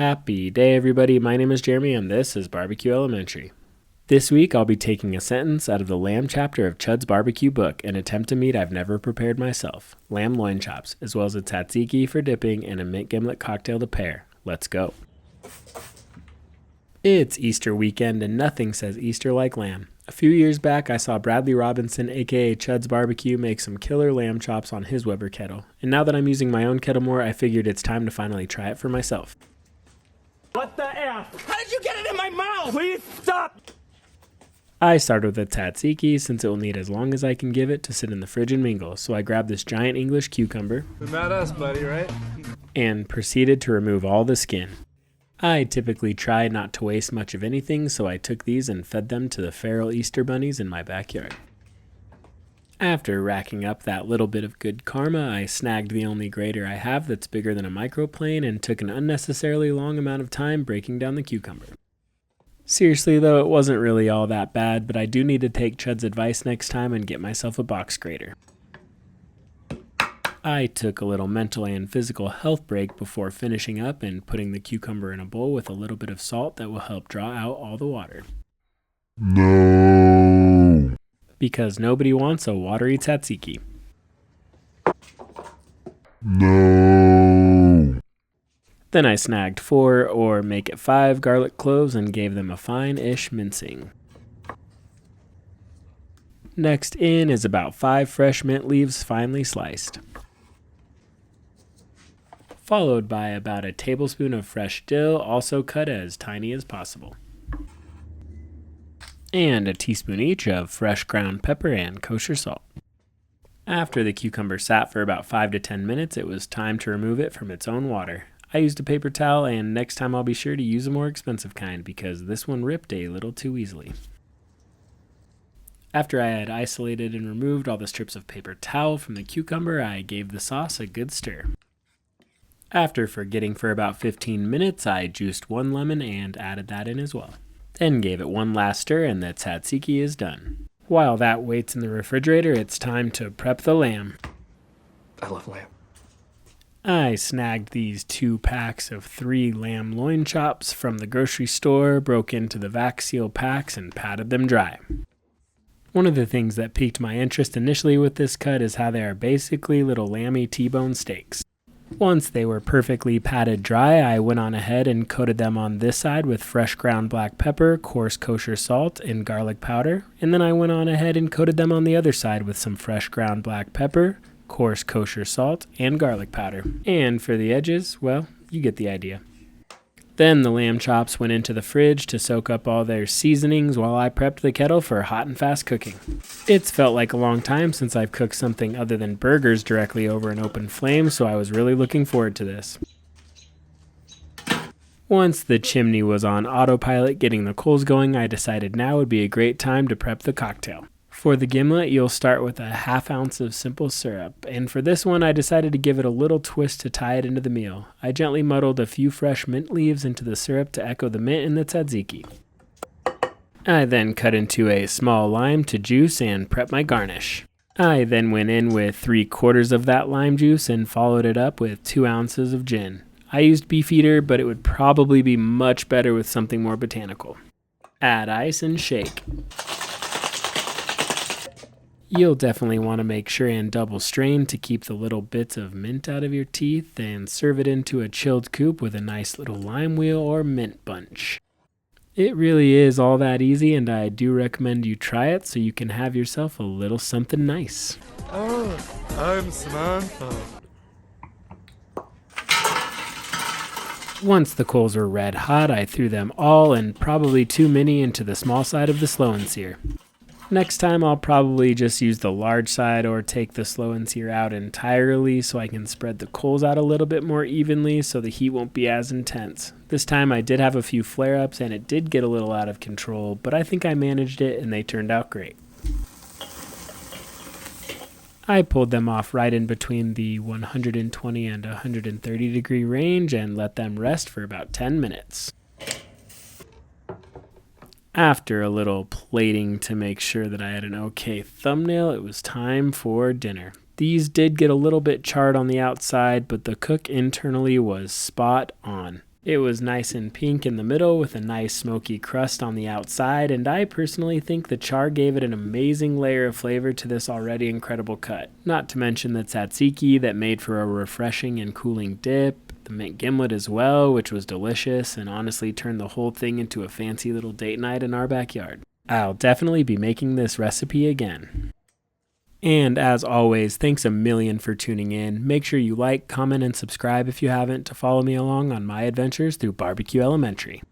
Happy day, everybody. My name is Jeremy, and this is Barbecue Elementary. This week, I'll be taking a sentence out of the lamb chapter of Chud's barbecue book and attempt a meat I've never prepared myself, lamb loin chops, as well as a tzatziki for dipping and a mint gimlet cocktail to pair. Let's go. It's Easter weekend, and nothing says Easter like lamb. A few years back, I saw Bradley Robinson, aka Chud's Barbecue, make some killer lamb chops on his Weber kettle, and now that I'm using my own kettle more, I figured it's time to finally try it for myself. What the F? How did you get it in my mouth? Please stop! I started with a tzatziki since it will need as long as I can give it to sit in the fridge and mingle, so I grabbed this giant English cucumber. Not us, buddy, right? And proceeded to remove all the skin. I typically try not to waste much of anything, so I took these and fed them to the feral Easter bunnies in my backyard. After racking up that little bit of good karma, I snagged the only grater I have that's bigger than a microplane and took an unnecessarily long amount of time breaking down the cucumber. Seriously though, it wasn't really all that bad, but I do need to take Chud's advice next time and get myself a box grater. I took a little mental and physical health break before finishing up and putting the cucumber in a bowl with a little bit of salt that will help draw out all the water. No. Because nobody wants a watery tzatziki. No. Then I snagged 4, or make it 5, garlic cloves and gave them a fine-ish mincing. Next in is about 5 fresh mint leaves finely sliced. Followed by about a tablespoon of fresh dill, also cut as tiny as possible. And a teaspoon each of fresh ground pepper and kosher salt. After the cucumber sat for about 5 to 10 minutes, it was time to remove it from its own water. I used a paper towel, and next time I'll be sure to use a more expensive kind because this one ripped a little too easily. After I had isolated and removed all the strips of paper towel from the cucumber, I gave the sauce a good stir. After forgetting for about 15 minutes, I juiced 1 lemon and added that in as well. Then gave it one last stir and the tzatziki is done. While that waits in the refrigerator, it's time to prep the lamb. I love lamb. I snagged these 2 packs of 3 lamb loin chops from the grocery store, broke into the vac seal packs, and patted them dry. One of the things that piqued my interest initially with this cut is how they are basically little lammy T-bone steaks. Once they were perfectly patted dry, I went on ahead and coated them on this side with fresh ground black pepper, coarse kosher salt, and garlic powder, and then I went on ahead and coated them on the other side with some fresh ground black pepper, coarse kosher salt, and garlic powder. And for the edges, well, you get the idea. Then the lamb chops went into the fridge to soak up all their seasonings while I prepped the kettle for hot and fast cooking. It's felt like a long time since I've cooked something other than burgers directly over an open flame, so I was really looking forward to this. Once the chimney was on autopilot getting the coals going, I decided now would be a great time to prep the cocktail. For the gimlet, you'll start with a ½ ounce of simple syrup, and for this one I decided to give it a little twist to tie it into the meal. I gently muddled a few fresh mint leaves into the syrup to echo the mint in the tzatziki. I then cut into a small lime to juice and prep my garnish. I then went in with 3/4 of that lime juice and followed it up with 2 ounces of gin. I used Beefeater, but it would probably be much better with something more botanical. Add ice and shake. You'll definitely want to make sure and double strain to keep the little bits of mint out of your teeth and serve it into a chilled coupe with a nice little lime wheel or mint bunch. It really is all that easy, and I do recommend you try it so you can have yourself a little something nice. Oh, I'm Samantha. Once the coals were red hot, I threw them all and probably too many into the small side of the slow and sear. Next time I'll probably just use the large side or take the slow and sear out entirely so I can spread the coals out a little bit more evenly so the heat won't be as intense. This time I did have a few flare-ups and it did get a little out of control, but I think I managed it and they turned out great. I pulled them off right in between the 120 and 130 degree range and let them rest for about 10 minutes. After a little plating to make sure that I had an okay thumbnail, it was time for dinner. These did get a little bit charred on the outside, but the cook internally was spot on. It was nice and pink in the middle with a nice smoky crust on the outside, and I personally think the char gave it an amazing layer of flavor to this already incredible cut. Not to mention the tzatziki that made for a refreshing and cooling dip, the mint gimlet as well, which was delicious and honestly turned the whole thing into a fancy little date night in our backyard. I'll definitely be making this recipe again. And as always, thanks a million for tuning in. Make sure you like, comment, and subscribe if you haven't to follow me along on my adventures through Barbecue Elementary.